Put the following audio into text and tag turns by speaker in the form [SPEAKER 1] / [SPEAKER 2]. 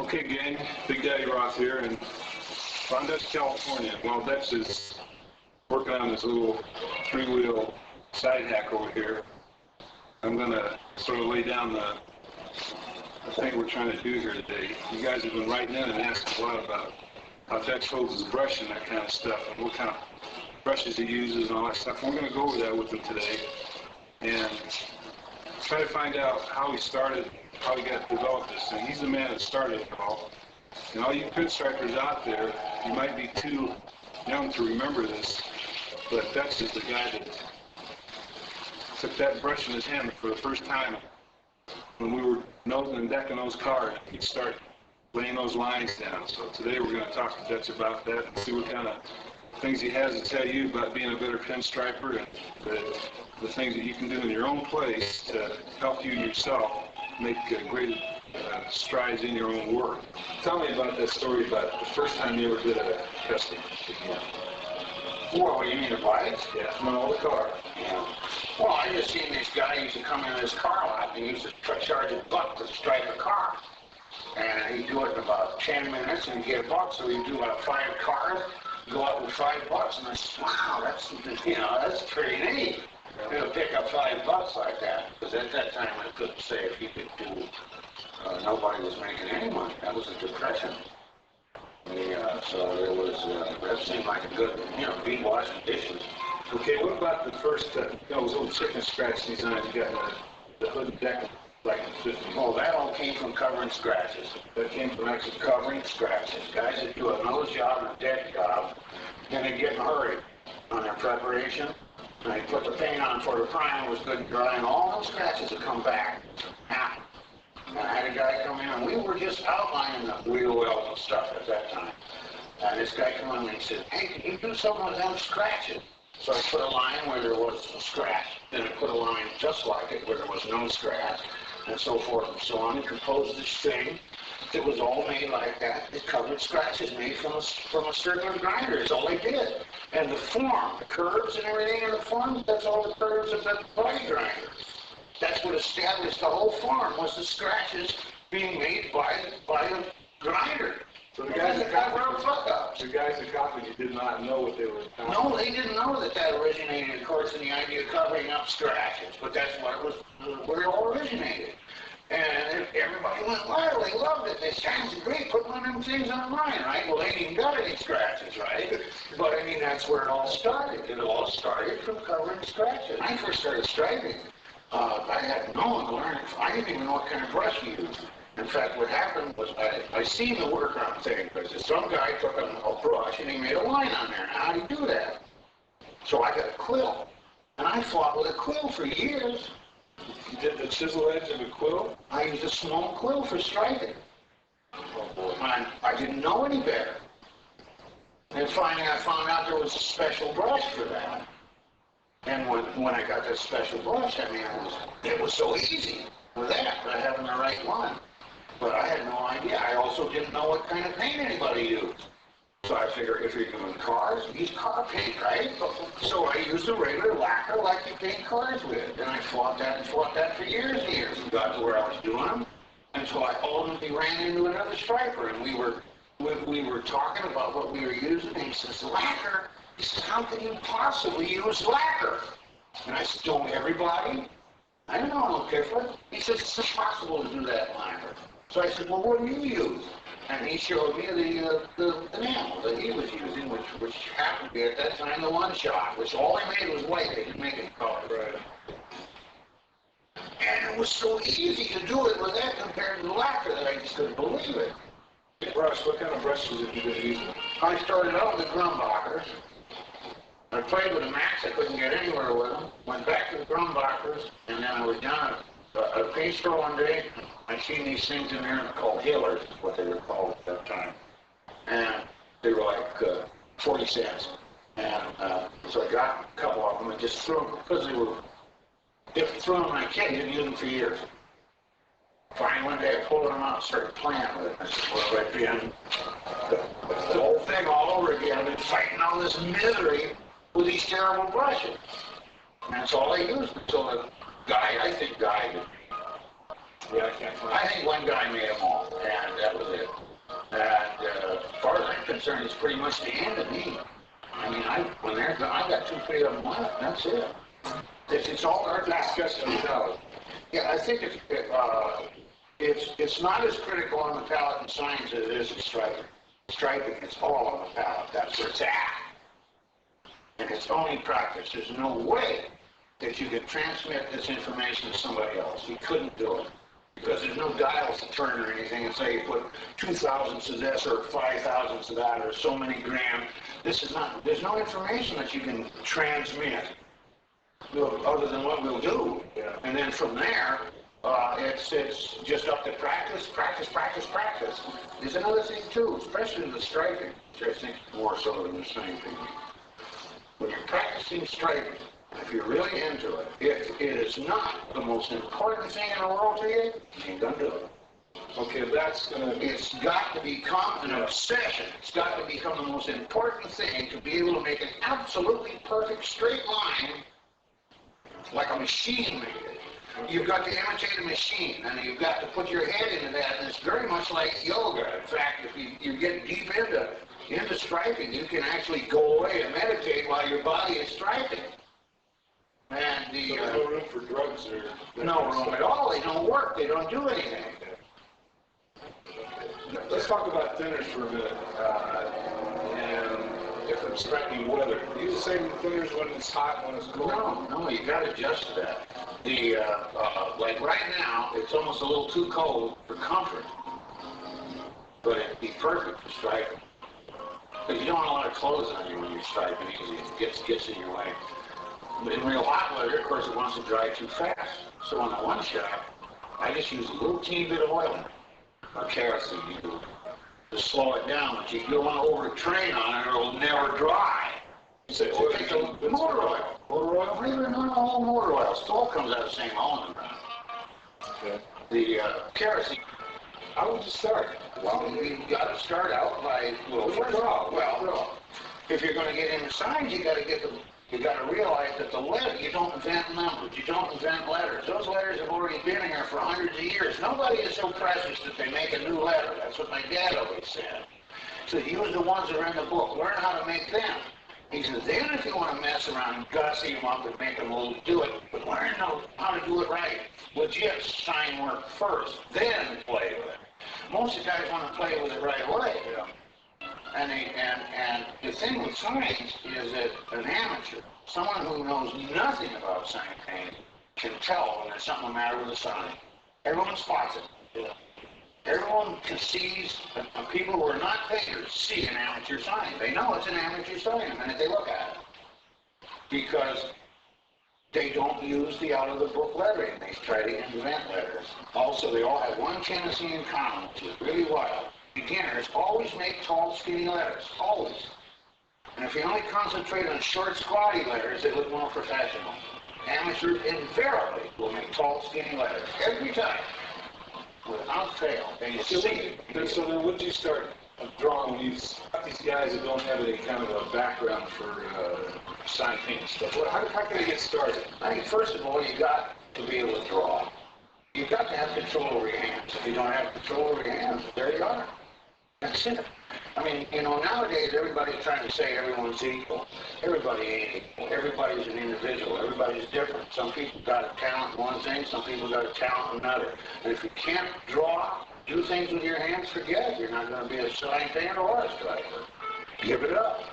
[SPEAKER 1] Okay, gang, Big Daddy Roth here, and from Dutch, California. While Dutch is working on this little three-wheel side hack over here, I'm going to sort of lay down the thing we're trying to do here today. You guys have been writing in and asking a lot about how Dutch holds his brush and that kind of stuff, and what kind of brushes he uses and all that stuff. And we're going to go over that with him today and try to find out how he started, how he got developed this thing. He's the man that started it all. And all you pinstripers out there, you might be too young to remember this, but Dutch is the guy that took that brush in his hand for the first time when we were nosing and decking those cars. He'd start laying those lines down. So today we're going to talk to Dutch about that and see what kind of things he has to tell you about being a better pinstriper and the things that you can do in your own place to help you yourself make great strides in your own work. Tell me about that story about the first time you ever did a custom.
[SPEAKER 2] Well, you mean the bikes?
[SPEAKER 1] Yeah. No, the car.
[SPEAKER 2] Yeah. Well, I just seen this guy used to come in his car lot and he used to charge a buck to stripe a car. And he'd do it in about 10 minutes and he'd get a buck, so he'd do about 5 cars, go out with $5, and I said, wow, that's pretty neat. He'll pick up $5 like that, because at that time I couldn't say if he could do, nobody was making any money. That was a depression. So it was, that seemed like a good, be washing dishes.
[SPEAKER 1] Okay, what about the first, those little chicken scratch designs you got in the hood deck like in the 50s?
[SPEAKER 2] Oh, that all came from covering scratches.
[SPEAKER 1] That came from actually
[SPEAKER 2] Covering scratches. Guys that do a nose job and a deck job, and they get in a hurry on their preparation. And they put the paint on before the primer was good and dry, and all those scratches would come back. And I had a guy come in, and we were just outlining the wheel wells and stuff at that time. And this guy came in and he said, hey, can you do something with them scratches? So I put a line where there was a scratch, then I put a line just like it where there was no scratch, and so forth and so on. He composed this thing that was all made like that. It covered scratches made from a circular grinder. That's all they did. And the form, the curves and everything in the form, that's all the curves of that body grinder. That's what established the whole form, was the scratches being made by a grinder.
[SPEAKER 1] So the guys that copied you did not know what they were doing.
[SPEAKER 2] No, they didn't know that originated, of course, in the idea of covering up scratches, but that's what it was, where it all originated. And everybody went wild, they loved it. They said, it's great, put one of them things on mine, right? Well, they ain't even got any scratches, right? But I mean, that's where it all started. It all started from covering scratches. When I first started striping, I had no one to learn it. I didn't even know what kind of brush to use. In fact, what happened was I seen the workaround thing, because some guy took a brush and he made a line on there. How do you do that? So I got a quill, and I fought with a quill for years.
[SPEAKER 1] You did the chisel edge of a quill?
[SPEAKER 2] I used a small quill for striping.
[SPEAKER 1] Oh boy.
[SPEAKER 2] And I didn't know any better. And finally I found out there was a special brush for that. And when I got that special brush, I mean, it was so easy for that, by having the right one. But I had no idea. I also didn't know what kind of paint anybody used. So I figured if you're doing cars, use car paint, right? So I used a regular lacquer like you paint cars with. And I fought that for years and years, and got to where I was doing them. And so I ultimately ran into another striper, and we were talking about what we were using, and he says, lacquer? He says, how can you possibly use lacquer? And I said, don't everybody? I don't know, no different. He says, it's impossible to do that lacquer. So I said, well, what do you use? And he showed me the enamel that he was using, which happened to be at that time the one-shot, which all they made was white. They didn't make it color.
[SPEAKER 1] Right.
[SPEAKER 2] And it was so easy to do it with that compared to the lacquer that I just couldn't believe it.
[SPEAKER 1] Brush, what kind of brushes have you been using?
[SPEAKER 2] I started out with the Grumbacher's. I played with the Max. I couldn't get anywhere with them. Went back to the Grumbacher's, and then I was down at a paint store one day. I seen these things in there called Hillers, is what they were called at that time. And they were like 40 cents. And so I got a couple of them and just threw them, because they were, threw them in my kit. I didn't use them for years. Finally, one day I pulled them out and started playing with it. I said, well, right behind the whole thing all over again. I've been fighting all this misery with these terrible brushes. And that's all I used until the guy, I think, died.
[SPEAKER 1] Yeah, I can't find
[SPEAKER 2] I think one guy made them all, and that was it. And as far as I'm concerned, it's pretty much the end of me. I mean, when they're done, I got 2 feet of them left. That's it. It's all our
[SPEAKER 1] discussion on the pallet.
[SPEAKER 2] Yeah, I think it's not as critical on the pallet in science as it is in striping. Striping, it's all on the pallet. That's where it's at. And it's only practice. There's no way that you can transmit this information to somebody else. You couldn't do it. Because there's no dials to turn or anything and say you put 2 thousandths of this or 5 thousandths of that or so many grams. This is not, there's no information that you can transmit other than what we'll do.
[SPEAKER 1] Yeah.
[SPEAKER 2] And then from there, it's just up to practice. There's another thing too, especially in the striping, which I think more so than the same thing. When you're practicing striping, if you're really into it, if it is not the most important thing in the world to you, you ain't gonna do it.
[SPEAKER 1] Okay, that's gonna...
[SPEAKER 2] It's got to become an obsession. It's got to become the most important thing to be able to make an absolutely perfect straight line like a machine made it. You've got to imitate a machine, and you've got to put your head into that, and it's very much like yoga. In fact, if you get deep into striping, you can actually go away and meditate while your body is striping. And
[SPEAKER 1] So there's no room for drugs or...
[SPEAKER 2] No room at all. They don't work. They don't do anything.
[SPEAKER 1] Let's talk about thinners for a minute. And different striking weather. Do you use the same thinners when it's hot and when it's cold?
[SPEAKER 2] No, you got to adjust to that. Like right now, it's almost a little too cold for comfort, but it'd be perfect for striping. Because you don't want a lot of clothes on you when you're striping easy. It gets in your way. But in real hot weather, of course, it wants to dry too fast. So on the one shot, I just use a little teeny bit of oil or kerosene to slow it down. But you don't want to overtrain on it or it'll never dry. So take the motor oil. Motor oil? Believe it or not, all motor oil still comes out of the same element.
[SPEAKER 1] Okay.
[SPEAKER 2] The kerosene.
[SPEAKER 1] How would you start?
[SPEAKER 2] Well, you've got to start out by, if you're going to get inside, you got to realize that the letter, you don't invent numbers, you don't invent letters. Those letters have already been here for hundreds of years. Nobody is so precious that they make a new letter. That's what my dad always said. So use the ones that are in the book. Learn how to make them. He says, then if you want to mess around and gussy them up and make them a little, do it. But learn how to do it right. Legit sign work first, then play with it. Most of the guys want to play with it right away.
[SPEAKER 1] Yeah.
[SPEAKER 2] And the thing with signs is that an amateur, someone who knows nothing about sign painting, can tell when there's something the matter with a sign. Everyone spots it.
[SPEAKER 1] Yeah.
[SPEAKER 2] Everyone sees, people who are not painters see an amateur sign. They know it's an amateur sign the minute they look at it. Because they don't use the out-of-the-book lettering. They try to invent letters. Also, they all have one tendency in common, which is really wild. Beginners always make tall, skinny letters. Always. And if you only concentrate on short, squatty letters, they look more professional. Amateurs invariably will make tall, skinny letters. Every time. Without fail. And you see it.
[SPEAKER 1] So then would you start drawing these guys that don't have any kind of a background for sign painting stuff? How can they get started?
[SPEAKER 2] I think, first of all, you got to be able to draw. You've got to have control over your hands. If you don't have control over your hands, there you are. That's it. I mean, nowadays everybody's trying to say everyone's equal. Everybody ain't equal. Everybody's an individual. Everybody's different. Some people got a talent in one thing, some people got a talent in another. And if you can't draw, do things with your hands, forget it. You're not going to be a sign painter or a striper. Give it up.